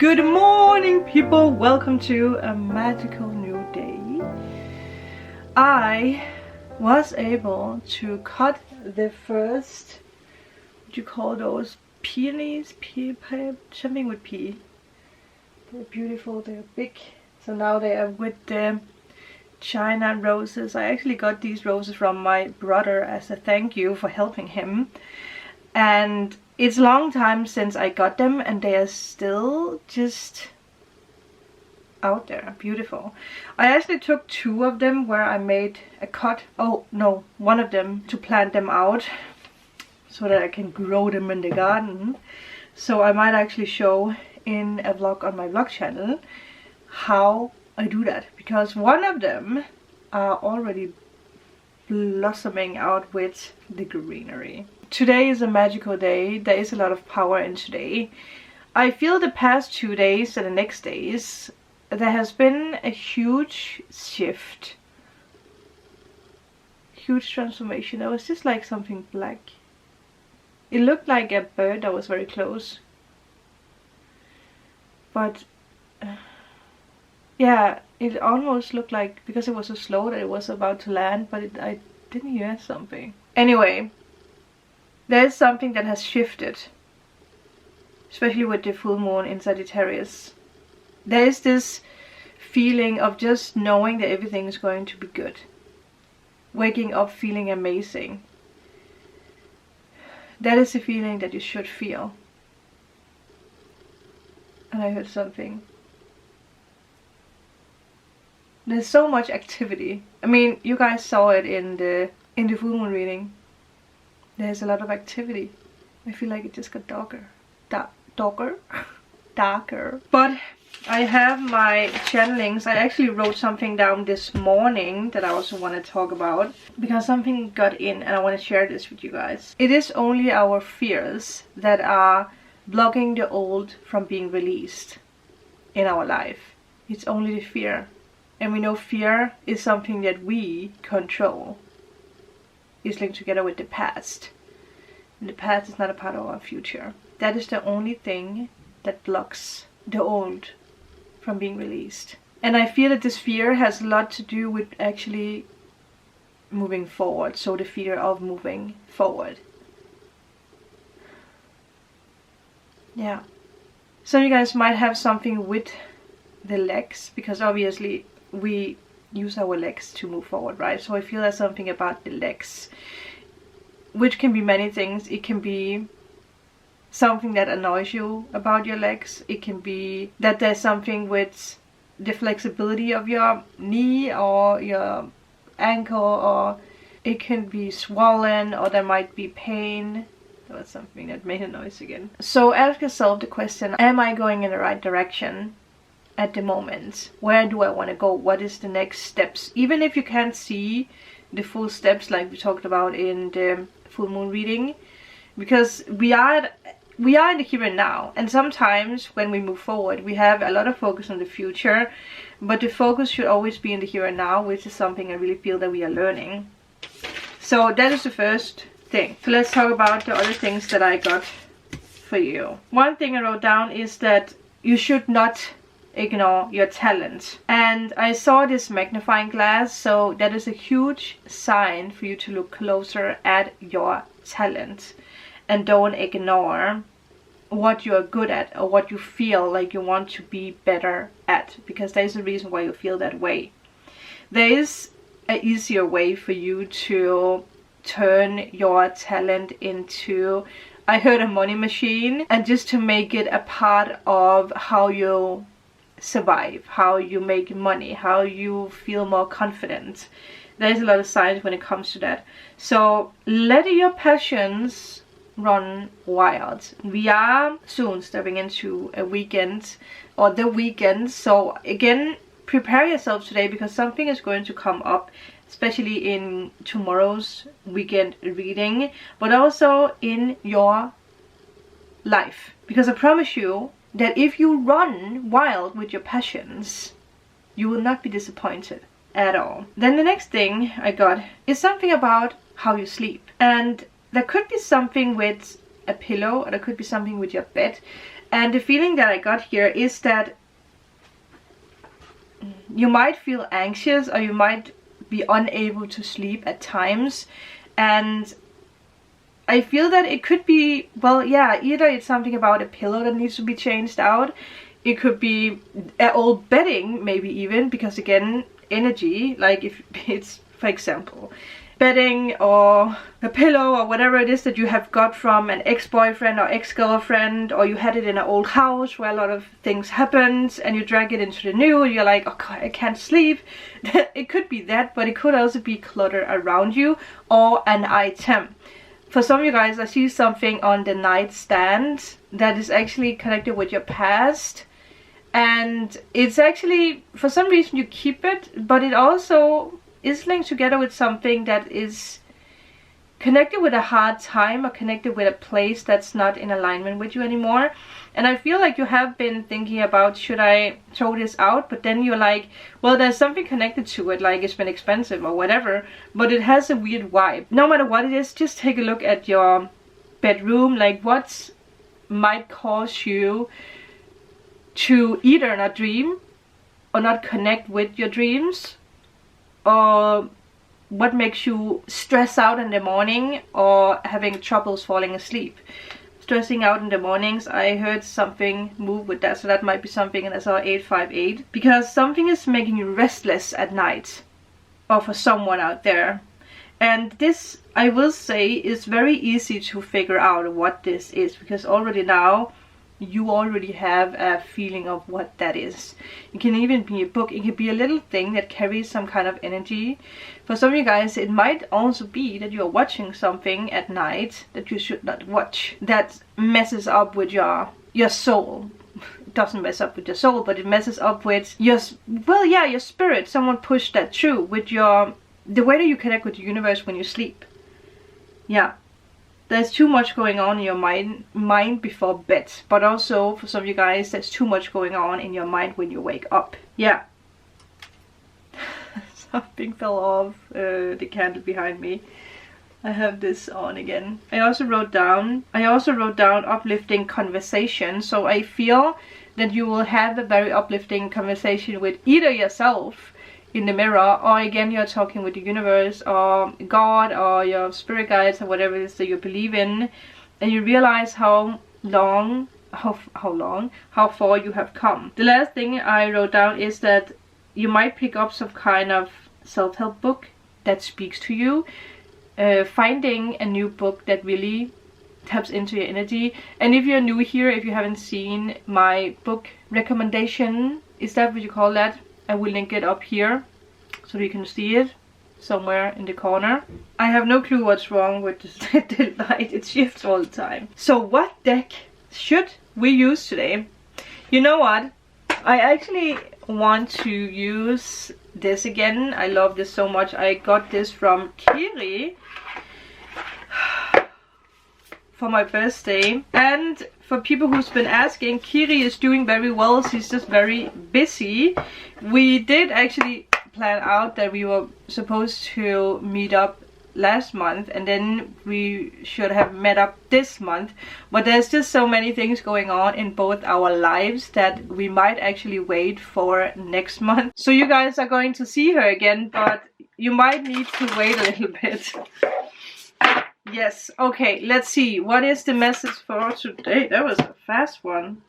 Good morning, people. Welcome to a magical new day. I was able to cut the first, what do you call those, peonies? Something with P. They're beautiful, they're big. So now they are with the China roses. I actually got these roses from my brother as a thank you for helping him. And it's a long time since I got them, and they are still just out there, beautiful. I actually took two of them where I made a cut, one of them to plant them out so that I can grow them in the garden. So I might actually show in a vlog on my vlog channel how I do that, because one of them are already blossoming out with the greenery. Today is a magical day. There is a lot of power in today. I feel the past 2 days and the next days there has been a huge shift, huge transformation. There was just like something black. It looked like a bird that was very close, but yeah, it almost looked like, because it was so slow, that it was about to land, but I didn't hear something. Anyway, there is something that has shifted, especially with the full moon in Sagittarius. There is this feeling of just knowing that everything is going to be good. Waking up feeling amazing. That is the feeling that you should feel. And I heard something. There's so much activity. I mean, you guys saw it in the full moon reading. There's a lot of activity. I feel like it just got darker. Darker. But I have my channelings. I actually wrote something down this morning that I also want to talk about, because something got in and I want to share this with you guys. It is only our fears that are blocking the old from being released in our life. It's only the fear. And we know fear is something that we control. It's linked together with the past. And the past is not a part of our future. That is the only thing that blocks the old from being released. And I feel that this fear has a lot to do with actually moving forward. So the fear of moving forward. Yeah. Some of you guys might have something with the legs, because obviously we use our legs to move forward, right? So I feel there's something about the legs, which can be many things. It can be something that annoys you about your legs. It can be that there's something with the flexibility of your knee or your ankle, or it can be swollen, or there might be pain. That was something that made a noise again. So ask yourself the question, am I going in the right direction at the moment? Where do I want to go? What is the next steps? Even if you can't see the full steps like we talked about in the full moon reading, because we are in the here and now, and sometimes when we move forward we have a lot of focus on the future, but the focus should always be in the here and now, which is something I really feel that we are learning. So that is the first thing. So let's talk about the other things that I got for you. One thing I wrote down is that you should not ignore your talent. And I saw this magnifying glass, so that is a huge sign for you to look closer at your talent and don't ignore what you're good at or what you feel like you want to be better at, because there's a reason why you feel that way. There is an easier way for you to turn your talent into, I heard, a money machine, and just to make it a part of how you survive, how you make money, how you feel more confident. There's a lot of signs when it comes to that. So let your passions run wild. We are soon stepping into a weekend, or the weekend, so again, prepare yourself today, because something is going to come up, especially in tomorrow's weekend reading, but also in your life, because I promise you that if you run wild with your passions, you will not be disappointed at all. Then the next thing I got is something about how you sleep. And there could be something with a pillow, or there could be something with your bed. And the feeling that I got here is that you might feel anxious, or you might be unable to sleep at times. And I feel that it could be, well, yeah, either it's something about a pillow that needs to be changed out. It could be old bedding, maybe even, because again, energy, like if it's, for example, bedding or a pillow or whatever it is that you have got from an ex-boyfriend or ex-girlfriend, or you had it in an old house where a lot of things happened and you drag it into the new and you're like, oh God, I can't sleep. It could be that, but it could also be clutter around you or an item. For some of you guys, I see something on the nightstand that is actually connected with your past. And it's actually, for some reason you keep it, but it also is linked together with something that is connected with a hard time, or connected with a place that's not in alignment with you anymore. And I feel like you have been thinking about, should I throw this out? But then you're like, well, there's something connected to it, like it's been expensive or whatever, but it has a weird vibe. No matter what it is, just take a look at your bedroom, like what might cause you to either not dream or not connect with your dreams, or what makes you stress out in the morning or having troubles falling asleep. Stressing out in the mornings, I heard something move with that, so that might be something, and I saw 858, because something is making you restless at night, or for someone out there. And this, I will say, is very easy to figure out what this is, because already now you already have a feeling of what that is. It can even be a book, it can be a little thing that carries some kind of energy. For some of you guys, it might also be that you're watching something at night that you should not watch, that messes up with your soul. It doesn't mess up with your soul, but it messes up with your, well, yeah, your spirit. Someone pushed that through with the way that you connect with the universe when you sleep. Yeah. There's too much going on in your mind before bed. But also, for some of you guys, there's too much going on in your mind when you wake up. Yeah. Something fell off the candle behind me. I have this on again. I also wrote down uplifting conversation. So I feel that you will have a very uplifting conversation with either yourself in the mirror, or again you're talking with the universe or God or your spirit guides or whatever it is that you believe in, and you realize how far you have come. The last thing I wrote down is that you might pick up some kind of self-help book that speaks to you, finding a new book that really taps into your energy. And if you're new here, if you haven't seen my book recommendation, is that what you call that? I will link it up here so you can see it somewhere in the corner. I have no clue what's wrong with the light. It shifts all the time. So what deck should we use today? You know what? I actually want to use this again. I love this so much. I got this from Kiri for my birthday. And for people who's been asking, Kiri is doing very well. She's just very busy. We did actually plan out that we were supposed to meet up last month, and then we should have met up this month, but there's just so many things going on in both our lives that we might actually wait for next month. So you guys are going to see her again, but you might need to wait a little bit. Yes, okay, let's see. What is the message for today? That was a fast one.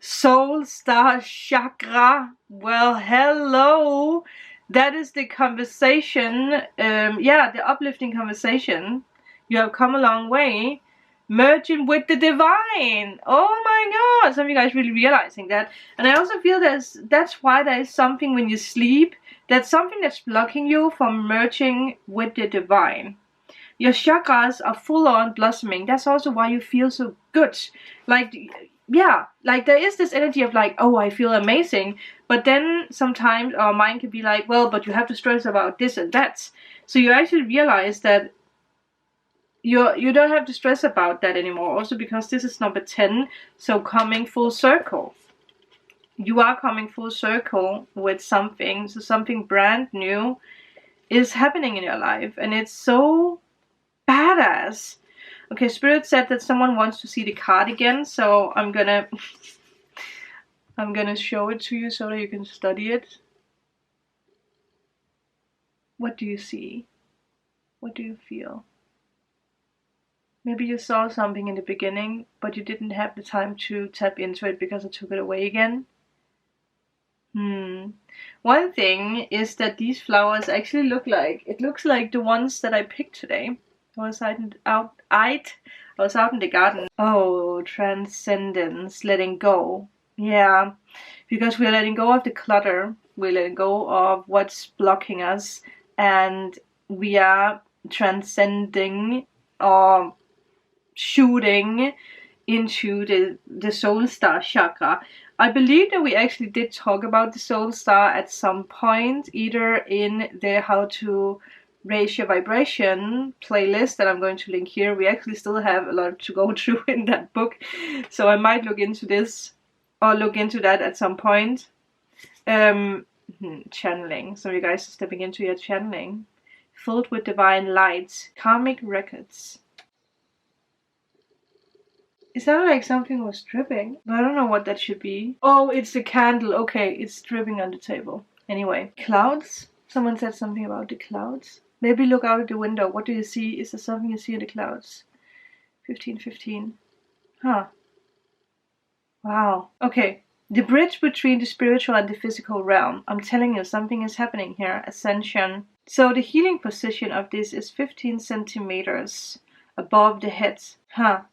Soul Star Chakra. Well, hello. That is the conversation. Yeah, the uplifting conversation. You have come a long way. Merging with the divine. Oh my God. Some of you guys really realizing that. And I also feel that's why there is something when you sleep. That's something that's blocking you from merging with the divine. Your chakras are full on blossoming. That's also why you feel so good. Like, yeah, like there is this energy of like, oh, I feel amazing. But then sometimes our mind can be like, well, but you have to stress about this and that. So you actually realize that you don't have to stress about that anymore. Also because this is number 10. So coming full circle. You are coming full circle with something. So something brand new is happening in your life. And it's so badass. Okay, Spirit said that someone wants to see the card again, so I'm gonna show it to you so that you can study it. What do you see? What do you feel? Maybe you saw something in the beginning, but you didn't have the time to tap into it because I took it away again. One thing is that these flowers actually look like the ones that I picked today. I was out in the garden. Oh, transcendence, letting go. Yeah, because we're letting go of the clutter. We're letting go of what's blocking us, and we are transcending or shooting into the soul star chakra. I believe that we actually did talk about the soul star at some point, either in the How to Raise Your Vibration playlist that I'm going to link here. We actually still have a lot to go through in that book, so I might look into this or look into that at some point. Channeling. So you guys are stepping into your channeling, filled with divine light, karmic records. It sounded like something was dripping, but I don't know what that should be. Oh, it's the candle. Okay, it's dripping on the table. Anyway, clouds. Someone said something about the clouds. Maybe look out of the window. What do you see? Is there something you see in the clouds? 1515. Huh. Wow. Okay. The bridge between the spiritual and the physical realm. I'm telling you, something is happening here. Ascension. So the healing position of this is 15 centimeters above the head. Huh.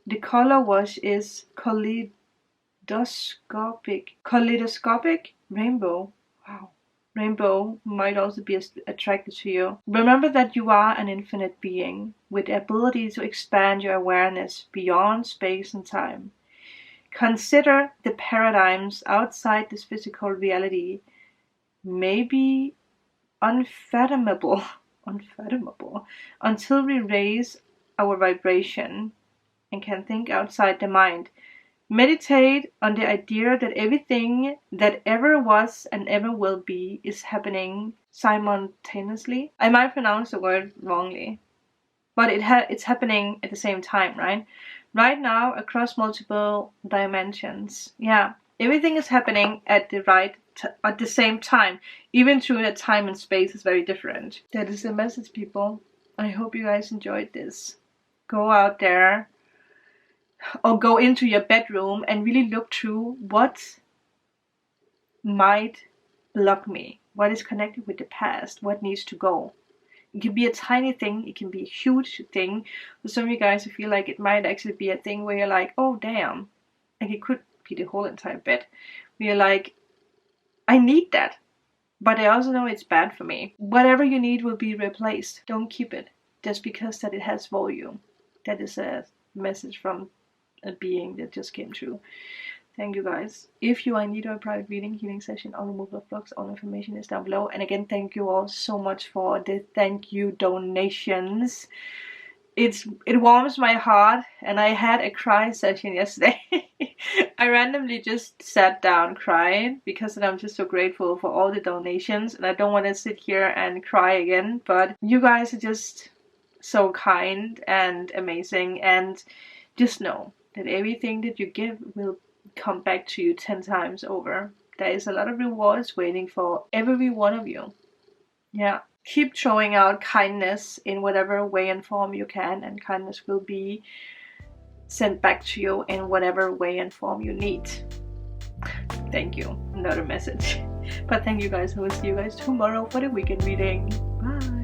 The color wash is kaleidoscopic rainbow. Wow. Rainbow might also be attracted to you. Remember that you are an infinite being with the ability to expand your awareness beyond space and time. Consider the paradigms outside this physical reality may be unfathomable until we raise our vibration and can think outside the mind. Meditate on the idea that everything that ever was and ever will be is happening simultaneously. I might pronounce the word wrongly, but it's happening at the same time, right? Right now, across multiple dimensions. Yeah, everything is happening at the same time, even though the time and space is very different. That is the message, people. I hope you guys enjoyed this. Go out there, or go into your bedroom and really look through what might block me, what is connected with the past, what needs to go. It can be a tiny thing, it can be a huge thing. For some of you guys, I feel like it might actually be a thing where you're like, oh damn, like it could be the whole entire bed. Where you're like, I need that, but I also know it's bad for me. Whatever you need will be replaced. Don't keep it just because that it has volume. That is a message from a being that just came true. Thank you guys. If you are in need of a private reading, healing session, or removal of blocks, all information is down below. And again, thank you all so much for the thank you donations. It warms my heart, and I had a cry session yesterday. I randomly just sat down crying because I'm just so grateful for all the donations, and I don't want to sit here and cry again, but you guys are just so kind and amazing, and just know that everything that you give will come back to you 10 times over. There is a lot of rewards waiting for every one of you. Yeah. Keep throwing out kindness in whatever way and form you can, and kindness will be sent back to you in whatever way and form you need. Thank you. Another message. But thank you guys. I will see you guys tomorrow for the weekend reading. Bye.